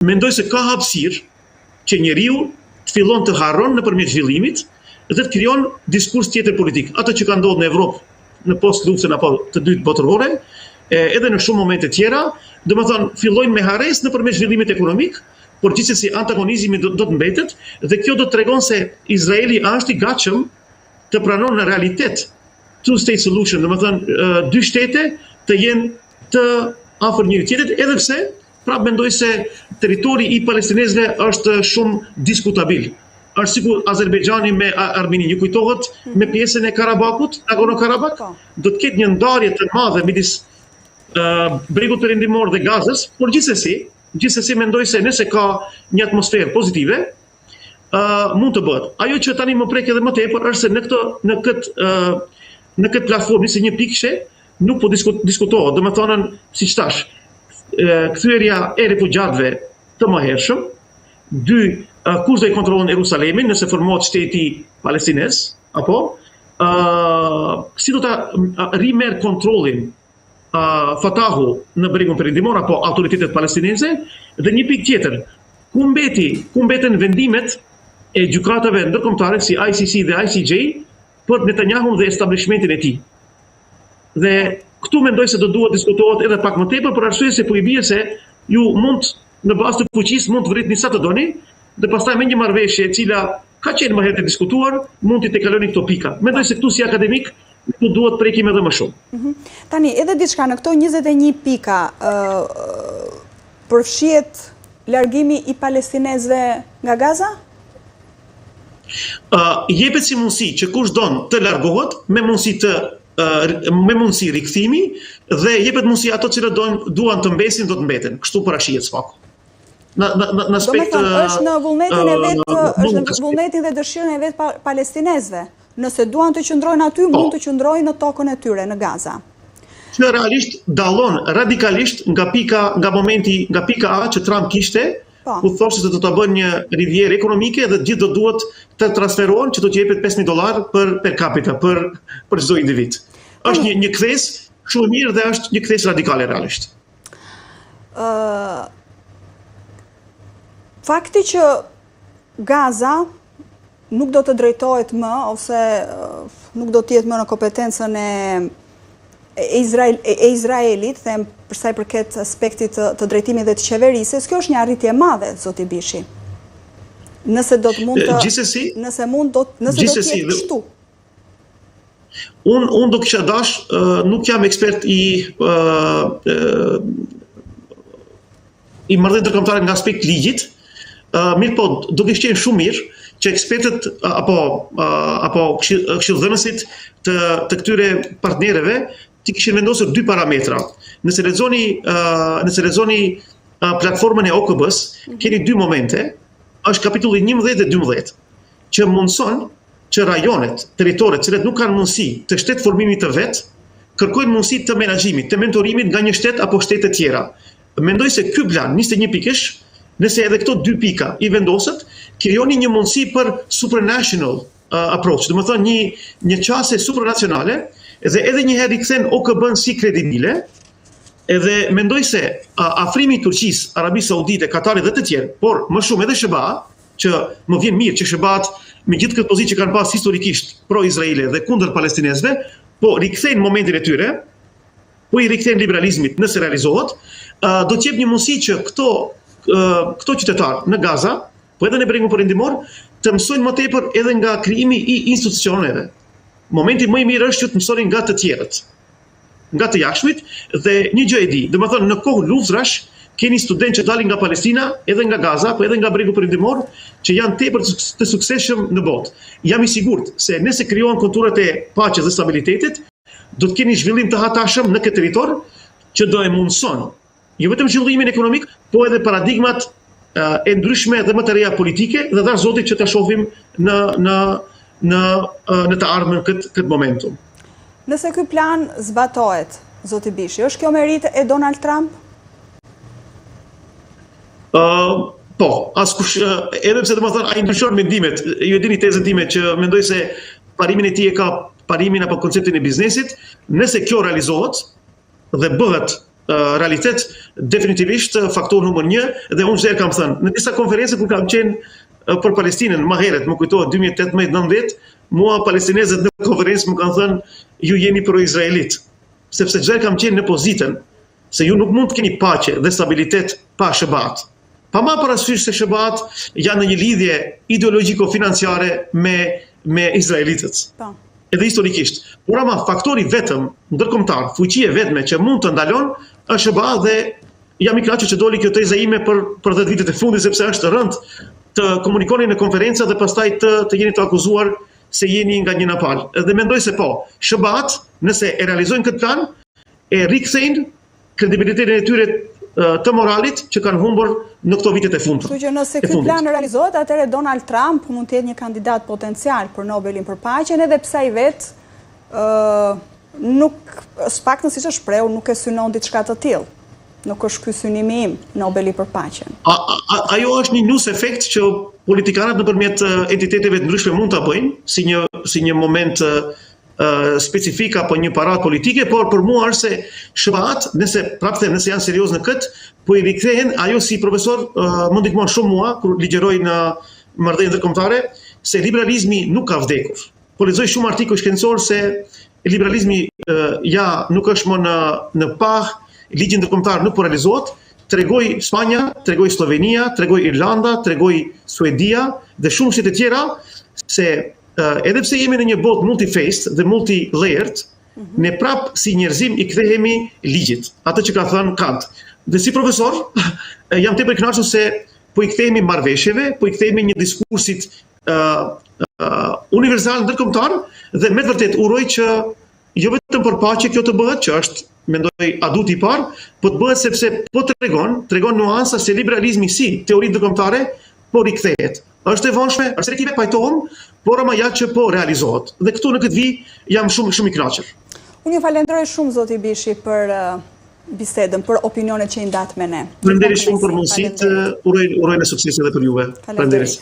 mendoj se ka hapësirë që njeriu të fillon të harron nëpërmjet zhvillimit dhe të krijon diskurs tjetër politik. Ato që ka ndodhur në Evropë në post-luftën apo të dytë botërore, edhe në shumë momente tjera, domethënë fillojnë me harresë nëpërmjet zhvillimit ekonomik, por gjithsesi antagonizmi do të mbetet dhe kjo do të tregon se Izraeli është i gatshëm të pranon në realitet two-state solution, domethënë dy shtete të jenë të afër njëri tjetrit, edhe pse prapë mendoj se territori i palestinezëve është shumë diskutabil. Është sikur Azerbajxhani me Armeninë, ju kujtohet me pjesën e Karabakut, Nagorno-Karabakh, do të ketë një ndarje të madhe midis bregut perëndimor dhe Gazës, por gjithsesi mendoj se nëse ka një atmosferë pozitive, mund të bëhet. Ajo që tani më prek edhe më tepër është se në këtë platformë nisë një pikë nuk po diskutohet, domethënë siç thash, kthyer e refugjatëve të mëhershëm, dy kush do i kontrollon Jerusalemin nëse formohet shteti palestinez, apo si do ta rimerr kontrollin Fatahu në bregun perëndimor apo autoritetet palestineze, dhe një pikë tjetër, ku mbeten vendimet e gjykatave ndërkombëtare si ICC dhe ICJ për Netanyahu dhe establishmentin e tij. Dhe këtu mendoj se do duhet diskutohet edhe pak më tepër për arsye se po i bie se ju mund në bazë të fuqisë mund të vritni sa të doni dhe pastaj me një marrëveshje e cila ka qenë më herët e diskutuar, mund të kaloni këto pika. Mendoj se këtu si akademik nuk duhet prekim edhe më shumë. Tani, edhe diçka në këto 21 pika, përfshihet largimi i palestinezëve nga Gaza? Jepet si mundësi që kush don të largohet me mundësi rikthimi dhe jepet mundësi ato që duan të mbesin do të mbeten. Kështu parashihet sfaku. Në aspekt është në vullnetin dhe dëshirën e vet palestinezëve. Nëse duan të qëndrojnë aty, mund të qëndrojnë në tokën e tyre, në Gaza. Që realisht dallon radikalisht nga pika A që Trump kishte, ku thoshte se do të bënë një rivjerë ekonomike dhe gjithë do duhet të transferohen që do të jepet $5,000 per capita për çdo individ. Është një kthes shumë mirë dhe është një kthes radikale realisht. Fakti që Gaza nuk do të drejtohet më, ose nuk do të jetë më në kompetencën e Izraelit, them për sa i përket aspektit të drejtimit dhe të qeverisjes, kjo është një arritje e madhe, zoti Bishi. Nëse do të mund të nëse do të jetë kështu. Unë do kisha dash, nuk jam ekspert i marrëdhënieve ndërkombëtare nga aspekti i ligjit, mirë po do të qenë shumë mirë që ekspertët apo këshillëdhënësit të këtyre partnerëve ti kishin vendosur dy parametra. Nëse lexoni platformën e OKB-s, keni dy momente, është kapitulli 11 dhe 12, që mundson që rajonet, territoret, që nuk kanë mundësi të shtet formimit të vet, kërkojnë mundësi të menaxhimit, të mentorimit nga një shtet apo shtete tjera. Mendoj se ky plan 21 pikësh, nëse edhe këto dy pika i vendoset, krijoni një mundësi për supranational approach, do të thonë një qasje supranacionale, dhe edhe një herë i kthen OKB-n si kredibile, edhe mendoj se afrimi i Turqisë, Arabisë Saudite, Katarit dhe të tjerë, por më shumë edhe SBA, që më vjen mirë që SBA-t me gjithë këtë pozitë që kanë pas historikisht pro-izraele dhe kundër palestinezëve, po rikthejnë momentin e tyre, po i rikthejnë liberalizmit nëse realizohet, do të jep një mundësi që këto qytetarë në Gaza, po edhe në bregun perëndimor, të mësojnë më tepër edhe nga krijimi i institucioneve. Momenti më i mirë është që të mësoni nga të tjerët, nga të jashtmit, dhe një gjë e di, domethënë në kohë luftrash keni studentë që dalin nga Palestina, edhe nga Gaza, po edhe nga bregu perëndimor, që janë tepër të suksesshëm në botë. Jam i sigurt se nëse krijohen konturat e paqes dhe stabilitetit, do të keni zhvillim të hatashëm në këtë territor që do e mundson jo vetëm zhvillimin ekonomik, po edhe paradigmat e ndryshme dhe më të reja politike, dhe dash Zotit që ta shohim në të ardhmen këtë momentum. Nëse ky plan zbatohet, zoti Bishi, është kjo meritë e Donald Trump? Po, askush, edhe pse domethënë ai ndryshon mendimet, ju e dini tezën time që mendoj se parimin e tij e ka parimin apo konceptin e biznesit, nëse kjo realizohet dhe bëhet realitet definitivisht faktor numër 1 dhe unë kam thënë në disa konferencë kur kam qenë për Palestinën më herët, më kujtohet 2018-19, mua palestinezët në konferencë më kanë thënë ju jeni pro-izraelit, sepse çdo kam qenë në pozitën se ju nuk mund të keni paqe dhe stabilitet pa Shëbat. Pa ma parasysh se Shëbat janë në një lidhje ideologjiko-financiare me izraelitët. Edhe historikisht. Por ama faktori vetëm ndërkombëtar, fuqia vetme që mund të ndalon është Shëbat dhe jam i kënaqur që doli kjo teza ime për 10 vitet e fundit sepse është rënd të komunikoni në konferenca dhe pastaj të jeni të akuzuar se jeni nga një napal. Dhe mendoj se po, Shëbat, nëse e realizojnë këtë plan, e rikthejnë kredibilitetin e tyre të moralit që kanë humbur në këto vitet e fundit. Kështu që nëse ky plan realizohet, atëherë Donald Trump mund të jetë një kandidat potencial për Nobelin për paqen, edhe pse ai vet nuk, s'paktën siç është shprehur, nuk e synon diçka të tillë. Nuk është ky synimi im, Nobeli për paqen. Ajo është një nus efekt që politikanët nëpërmjet entiteteve të ndryshme mund ta bëjnë si një moment specifik apo një paradë politike, por për mua është se Shëbat, nëse janë serioz në këtë, po i rikthehen, ajo si profesor më ndihmon shumë mua kur ligjeroj në marrëdhënie ndërkombëtare, se liberalizmi nuk ka vdekur. Po lexoj shumë artikuj shkencor se liberalizmi nuk është më në pah, ligji ndërkombëtar nuk po realizohet. Tregoj Spanja, tregoj Slovenia, tregoj Irlanda, tregoj Suedia dhe shumë shtete tjera se edhe pse jemi në një botë multi-faced dhe multi-layered, ne prap si njerëzim i kthehemi ligjit, atë që ka thënë Kant. Dhe si profesor, jam tepër i kënaqur se po i kthehemi marrëveshjeve, po i kthehemi një diskursit universal ndërkombëtar dhe me të vërtet uroj që jo vetëm për paqe kjo të bëhet, që është mendoj aduti i parë, po të bëhet sepse po tregon nuanca se liberalizmi si teori ndërkombëtare po rikthehet. Është e vonshme, është selektive, pajtohem, por ama ja që po realizohet. Dhe këtu në këtë vit jam shumë i kënaqur. Unë ju falenderoj shumë zoti Bishi për bisedën, për opinionet që i ndat me ne. Faleminderit shumë për mundësitë, uroj në sukses edhe për juve. Faleminderit.